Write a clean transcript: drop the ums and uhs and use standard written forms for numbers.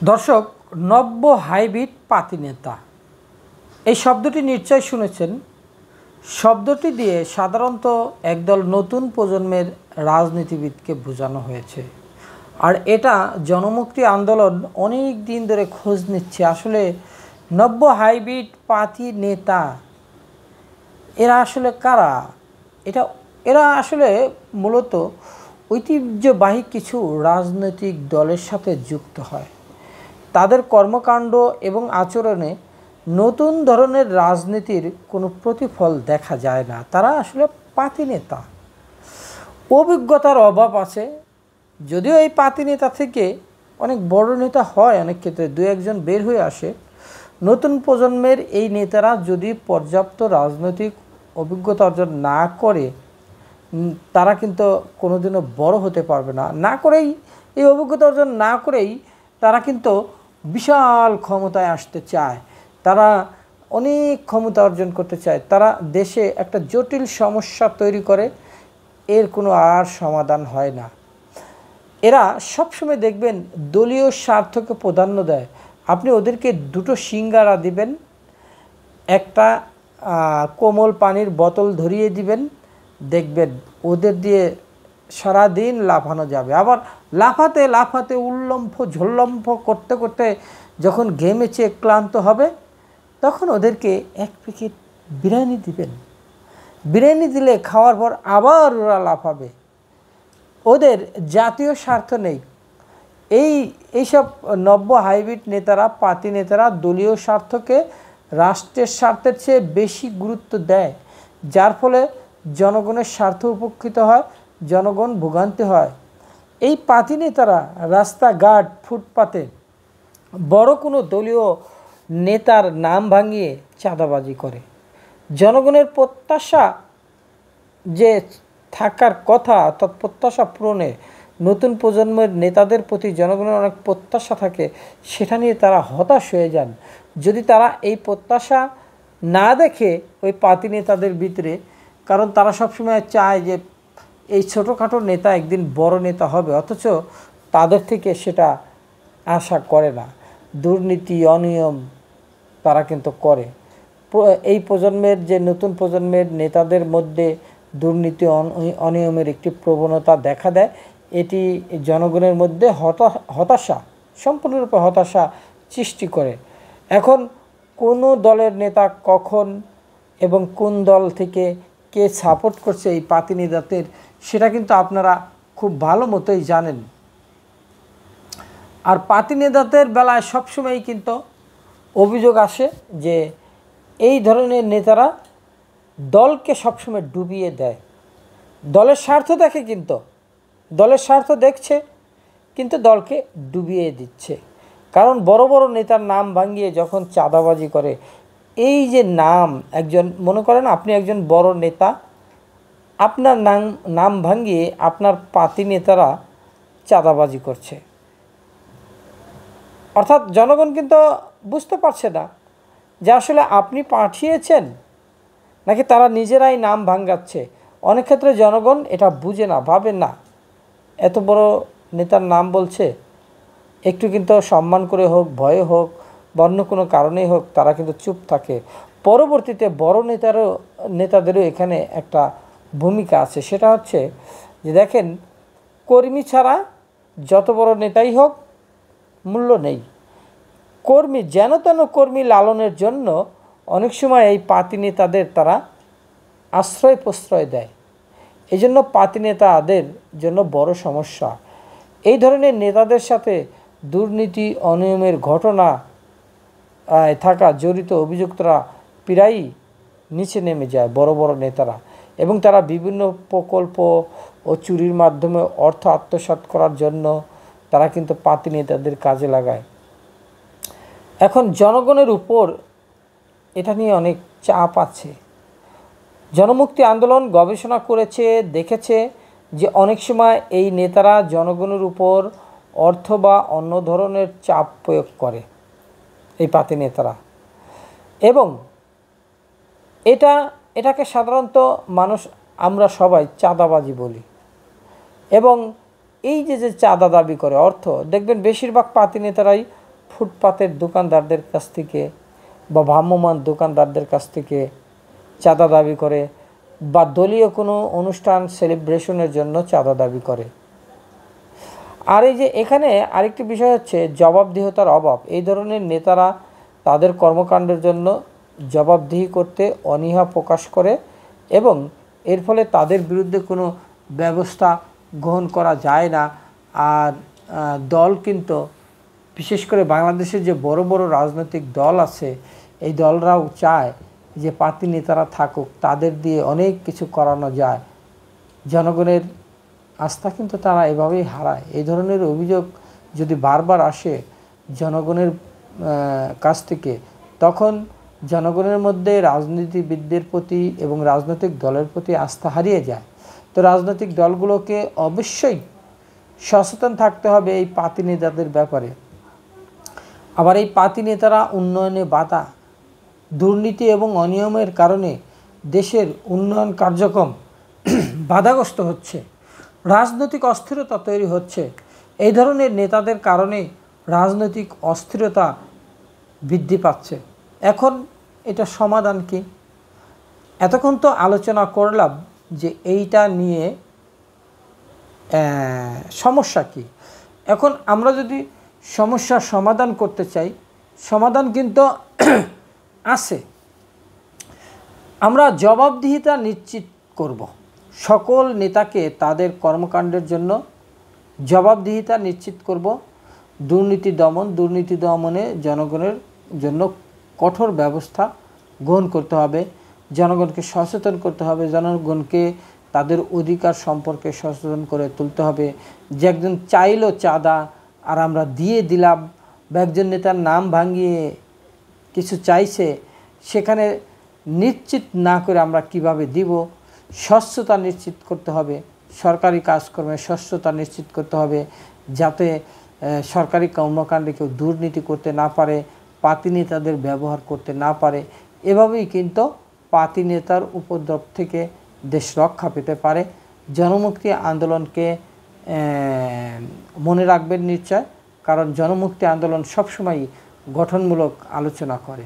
দর্শক, নব্য হাইব্রিড পাতি নেতা এই শব্দটি নিশ্চয় শুনেছেন। শব্দটি দিয়ে সাধারণত একদল নতুন প্রজন্মের রাজনীতিবিদকে বোঝানো হয়েছে। আর এটা জনমুক্তি আন্দোলন অনেক দিন ধরে খোঁজ নিচ্ছে আসলে নব্য হাইব্রিড পাতি নেতা এরা আসলে কারা। এরা আসলে মূলত ঐতিহ্যবাহী কিছু রাজনৈতিক দলের সাথে যুক্ত হয়। তাদের কর্মকাণ্ড এবং আচরণে নতুন ধরনের রাজনীতির কোনো প্রতিফল দেখা যায় না। তারা আসলে পাতি নেতা। অভিজ্ঞতার অভাব আছে, যদিও এই পাতি নেতা থেকে অনেক বড় নেতা হয়, অনেক ক্ষেত্রে দু একজন বের হয়ে আসে। নতুন প্রজন্মের এই নেতারা যদি পর্যাপ্ত রাজনৈতিক অভিজ্ঞতা অর্জন না করে তারা কিন্তু কোনোদিনও বড় হতে পারবে না করেই এই অভিজ্ঞতা অর্জন না করেই তারা কিন্তু বিশাল ক্ষমতায় আসতে চায়। তারা অনেক ক্ষমতা অর্জন করতে চায়। তারা দেশে একটা জটিল সমস্যা তৈরি করে, এর কোনো আর সমাধান হয় না। এরা সবসময় দেখবেন দলীয় স্বার্থকে প্রাধান্য দেয়। আপনি ওদেরকে দুটো সিঙ্গারা দিবেন, একটা কোমল পানির বোতল ধরিয়ে দিবেন, দেখবেন ওদের দিয়ে সারাদিন লাফানো যাবে। আবার লাফাতে লাফাতে উল্লম্ফ ঝল্লম্ফ করতে করতে যখন ঘেমেছে ক্লান্ত হবে তখন ওদেরকে এক প্যাকেট বিরিয়ানি দিবেন। বিরিয়ানি দিলে খাওয়ার পর আবার ওরা লাফাবে। ওদের জাতীয় স্বার্থ নেই। এইসব নব্য হাইব্রিড নেতারা, পাতি নেতারা দলীয় স্বার্থকে রাষ্ট্রের স্বার্থের চেয়ে বেশি গুরুত্ব দেয়, যার ফলে জনগণের স্বার্থ উপেক্ষিত হয়, জনগণ ভোগান্তি হয়। এই পাতি নেতারা রাস্তাঘাট ফুটপাতে বড় কোনো দলীয় নেতার নাম ভাঙিয়ে চাঁদাবাজি করে। জনগণের প্রত্যাশা যে থাকার কথা অর্থাৎ প্রত্যাশা পূরণে নতুন প্রজন্মের নেতাদের প্রতি জনগণের অনেক প্রত্যাশা থাকে, সেটা নিয়ে তারা হতাশ হয়ে যান। যদি তারা এই প্রত্যাশা না দেখে ওই পাতি নেতাদের ভিতরে, কারণ তারা সবসময় চায় যে এই ছোটোখাটো নেতা একদিন বড় নেতা হবে, অথচ তাদের থেকে সেটা আশা করে না। দুর্নীতি অনিয়ম তারা কিন্তু করে। এই প্রজন্মের যে নতুন প্রজন্মের নেতাদের মধ্যে দুর্নীতি অনিয়মের একটি প্রবণতা দেখা দেয়। এটি জনগণের মধ্যে হতাশা, সম্পূর্ণরূপে হতাশা সৃষ্টি করে। এখন কোনো দলের নেতা কখন এবং কোন দল থেকে কে সাপোর্ট করছে এই পাতি নেতাদের, সেটা কিন্তু আপনারা খুব ভালো মতোই জানেন। আর পাতি নেতাদের বেলায় সবসময়ই কিন্তু অভিযোগ আসে যে এই ধরনের নেতারা দলকে সবসময় ডুবিয়ে দেয়। দলের স্বার্থ দেখে, কিন্তু দলের স্বার্থ দেখছে কিন্তু দলকে ডুবিয়ে দিচ্ছে। কারণ বড় বড় নেতার নাম ভাঙিয়ে যখন চাঁদাবাজি করে, এই যে নাম, একজন মনে করেন আপনি একজন বড় নেতা, আপনার নাম ভাঙিয়ে আপনার পাতি নেতারা চাঁদাবাজি করছে, অর্থাৎ জনগণ কিন্তু বুঝতে পারছে না যে আসলে আপনি পাঠিয়েছেন নাকি তারা নিজেরাই নাম ভাঙাচ্ছে। অনেক ক্ষেত্রে জনগণ এটা বুঝে না, ভাবে না, এত বড় নেতার নাম বলছে, একটু কিন্তু সম্মান করে হোক, ভয়ে হোক বা অন্য কোনো কারণেই হোক, তারা কিন্তু চুপ থাকে। পরবর্তীতে বড় নেতাদেরও এখানে একটা ভূমিকা আছে। সেটা হচ্ছে যে দেখেন, কর্মী ছাড়া যত বড় নেতাই হোক মূল্য নেই। কর্মী যেন তেন কর্মী লালনের জন্য অনেক সময় এই পাতি নেতাদের তারা আশ্রয় প্রশ্রয় দেয়। এই জন্য পাতি নেতাদের জন্য বড় সমস্যা। এই ধরনের নেতাদের সাথে দুর্নীতি অনিয়মের ঘটনা থাকা জড়িত অভিযুক্তরা প্রায়ই নিচে নেমে যায়, বড় বড় নেতারা, এবং তারা বিভিন্ন প্রকল্প ও চুরির মাধ্যমে অর্থ আত্মসাৎ করার জন্য তারা কিন্তু পাতি নেতাদের কাজে লাগায়। এখন জনগণের উপর এটা নিয়ে অনেক চাপ আছে। জনমুক্তি আন্দোলন গবেষণা করেছে, দেখেছে যে অনেক সময় এই নেতারা জনগণের উপর অর্থ বা অন্য ধরনের চাপ প্রয়োগ করে, এই পাতি নেতারা, এবং এটাকে সাধারণত আমরা সবাই চাঁদাবাজি বলি। এবং এই যে চাঁদা দাবি করে, অর্থ দেখবেন বেশিরভাগ পাতি নেতারাই ফুটপাতের দোকানদারদের কাছ থেকে বা ভ্রাম্যমাণ দোকানদারদের কাছ থেকে চাঁদা দাবি করে, বা দলীয় কোনো অনুষ্ঠান সেলিব্রেশনের জন্য চাঁদা দাবি করে। আর এই যে এখানে আরেকটি বিষয় হচ্ছে জবাবদিহিতার অভাব। এই ধরনের নেতারা তাদের কর্মকাণ্ডের জন্য জবাবদিহি করতে অনীহা প্রকাশ করে এবং এর ফলে তাদের বিরুদ্ধে কোনো ব্যবস্থা গ্রহণ করা যায় না। আর দল কিন্তু বিশেষ করে বাংলাদেশের যে বড় বড় রাজনৈতিক দল আছে, এই দলরাও চায় যে পার্টি নেতারা থাকুক, তাদের দিয়ে অনেক কিছু করানো যায়। জনগণের আস্থা কিন্তু তারা এভাবেই হারায়। এই ধরনের অভিযোগ যদি বারবার আসে জনগণের কাছ থেকে, তখন জনগণের মধ্যে রাজনীতিবিদদের প্রতি এবং রাজনৈতিক দলের প্রতি আস্থা হারিয়ে যায়। তো রাজনৈতিক দলগুলোকে অবশ্যই সচেতন থাকতে হবে এই পার্টি নেতাদের ব্যাপারে। আবার এই পার্টি নেতারা উন্নয়নে বাধা, দুর্নীতি এবং অনিয়মের কারণে দেশের উন্নয়ন কার্যক্রম বাধাগ্রস্ত হচ্ছে, রাজনৈতিক অস্থিরতা তৈরি হচ্ছে। এই ধরনের নেতাদের কারণে রাজনৈতিক অস্থিরতা বৃদ্ধি পাচ্ছে। এখন এটা সমাধান কি? এতক্ষণ তো আলোচনা করলাম যে এইটা নিয়ে সমস্যা কি। এখন আমরা যদি সমস্যার সমাধান করতে চাই, সমাধান কিন্তু আছে। আমরা জবাবদিহিতা নিশ্চিত করব। সকল নেতাকে তাদের কর্মকাণ্ডের জন্য জবাবদিহিতা নিশ্চিত করব। দুর্নীতি দমনে জনগণের জন্য কঠোর ব্যবস্থা গ্রহণ করতে হবে। জনগণকে সচেতন করতে হবে, জনগণকে তাদের অধিকার সম্পর্কে সচেতন করে তুলতে হবে। যে একজন চাইলো চাঁদা আর আমরা দিয়ে দিলাম, বা একজন নেতার নাম ভাঙিয়ে কিছু চাইছে, সেখানে নিশ্চিত না করে আমরা কিভাবে দিব? স্বচ্ছতা নিশ্চিত করতে হবে, সরকারি কাজকর্মে স্বচ্ছতা নিশ্চিত করতে হবে, যাতে সরকারি কর্মকাণ্ডে কেউ দুর্নীতি করতে না পারে, পার্টি নেতাদের ব্যবহার করতে না পারে। এভাবেই কিন্তু পার্টি নেতার উপদ্রব থেকে দেশ রক্ষা পেতে পারে। জনমুক্তি আন্দোলনকে মনে রাখবেন নিশ্চয়, কারণ জনমুক্তি আন্দোলন সবসময় গঠনমূলক আলোচনা করে।